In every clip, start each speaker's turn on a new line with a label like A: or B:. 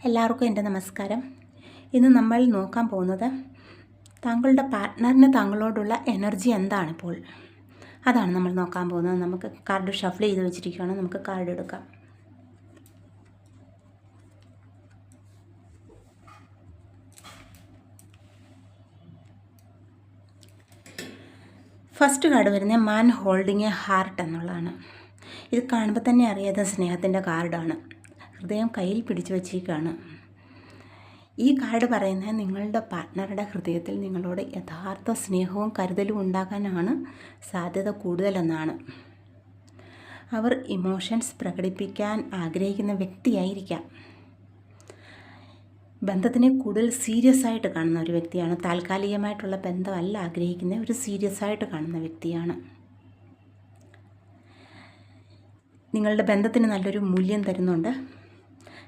A: എല്ലാവർക്കും എൻ്റെ നമസ്കാരം. ഇന്ന് നമ്മൾ നോക്കാൻ പോകുന്നത് താങ്കളുടെ പാർട്ട്ണറിന് താങ്കളോടുള്ള എനർജി എന്താണിപ്പോൾ, അതാണ് നമ്മൾ നോക്കാൻ പോകുന്നത്. നമുക്ക് കാർഡ് ഷഫിൾ ചെയ്ത് വെച്ചിരിക്കുകയാണ്. നമുക്ക് കാർഡ് എടുക്കാം. ഫസ്റ്റ് കാർഡ് വരുന്നത് മാൻ ഹോൾഡിങ് എ ഹാർട്ട് എന്നുള്ളതാണ്. ഇത് കാണുമ്പോൾ തന്നെ അറിയാതെ സ്നേഹത്തിൻ്റെ കാർഡാണ്. ഹൃദയം കയ്യിൽ പിടിച്ചു വച്ചിരിക്കുകയാണ്. ഈ കാർഡ് പറയുന്നത് നിങ്ങളുടെ പാർട്ട്ണറുടെ ഹൃദയത്തിൽ നിങ്ങളോട് യഥാർത്ഥ സ്നേഹവും കരുതലും ഉണ്ടാകാനാണ് സാധ്യത കൂടുതലെന്നാണ്. അവർ ഇമോഷൻസ് പ്രകടിപ്പിക്കാൻ ആഗ്രഹിക്കുന്ന വ്യക്തിയായിരിക്കാം. ബന്ധത്തിനെ കൂടുതൽ സീരിയസ് ആയിട്ട് കാണുന്ന ഒരു വ്യക്തിയാണ്. താൽക്കാലികമായിട്ടുള്ള ബന്ധമല്ല ആഗ്രഹിക്കുന്ന, ഒരു സീരിയസ് ആയിട്ട് കാണുന്ന വ്യക്തിയാണ്. നിങ്ങളുടെ ബന്ധത്തിന് നല്ലൊരു മൂല്യം തരുന്നുണ്ട്.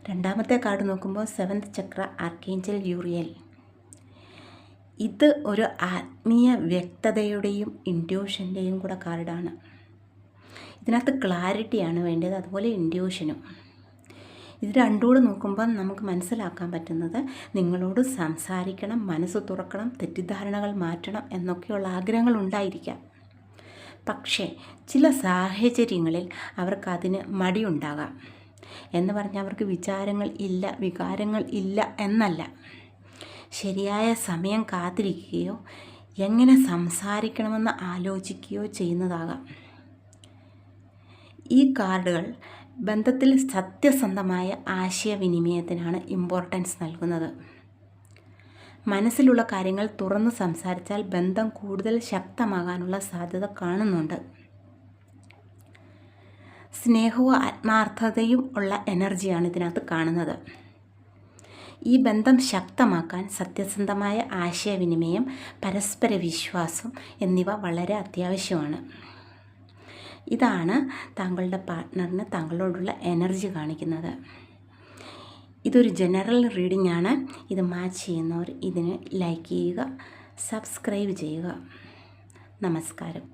A: രണ്ടാമത്തെ കാർഡ് നോക്കുമ്പോൾ 7th ചക്ര ആർക്കേഞ്ചൽ യൂറിയൽ. ഇത് ഒരു ആത്മീയ വ്യക്തതയുടെയും ഇൻറ്റ്യൂഷൻ്റെയും കൂടെ കാർഡാണ്. ഇതിനകത്ത് ക്ലാരിറ്റിയാണ് വേണ്ടത്, അതുപോലെ ഇൻറ്റ്യൂഷനും. ഇത് രണ്ടുകൂടെ നോക്കുമ്പോൾ നമുക്ക് മനസ്സിലാക്കാൻ പറ്റുന്നത് നിങ്ങളോട് സംസാരിക്കണം, മനസ്സ് തുറക്കണം, തെറ്റിദ്ധാരണകൾ മാറ്റണം എന്നൊക്കെയുള്ള ആഗ്രഹങ്ങൾ ഉണ്ടായിരിക്കാം. പക്ഷേ ചില സാഹചര്യങ്ങളിൽ അവർക്കതിന് മടിയുണ്ടാകാം. എന്ന് പറഞ്ഞാൽ അവർക്ക് വിചാരങ്ങൾ ഇല്ല, വികാരങ്ങൾ ഇല്ല എന്നല്ല. ശരിയായ സമയം കാത്തിരിക്കുകയോ എങ്ങനെ സംസാരിക്കണമെന്ന് ആലോചിക്കുകയോ ചെയ്യുന്നതാകാം. ഈ കാർഡുകൾ ബന്ധത്തിൽ സത്യസന്ധമായ ആശയവിനിമയത്തിനാണ് ഇമ്പോർട്ടൻസ് നൽകുന്നത്. മനസ്സിലുള്ള കാര്യങ്ങൾ തുറന്ന് സംസാരിച്ചാൽ ബന്ധം കൂടുതൽ ശക്തമാകാനുള്ള സാധ്യത കാണുന്നുണ്ട്. സ്നേഹവും ആത്മാർത്ഥതയും ഉള്ള എനർജിയാണ് ഇതിനകത്ത് കാണുന്നത്. ഈ ബന്ധം ശക്തമാക്കാൻ സത്യസന്ധമായ ആശയവിനിമയം, പരസ്പര വിശ്വാസം എന്നിവ വളരെ അത്യാവശ്യമാണ്. ഇതാണ് താങ്കളുടെ പാർട്ട്ണറിന് താങ്കളോടുള്ള എനർജി കാണിക്കുന്നത്. ഇതൊരു ജനറൽ റീഡിംഗ് ആണ്. ഇത് മാച്ച് ചെയ്യുന്നവർ ഇതിന് ലൈക്ക് ചെയ്യുക, സബ്സ്ക്രൈബ് ചെയ്യുക. നമസ്കാരം.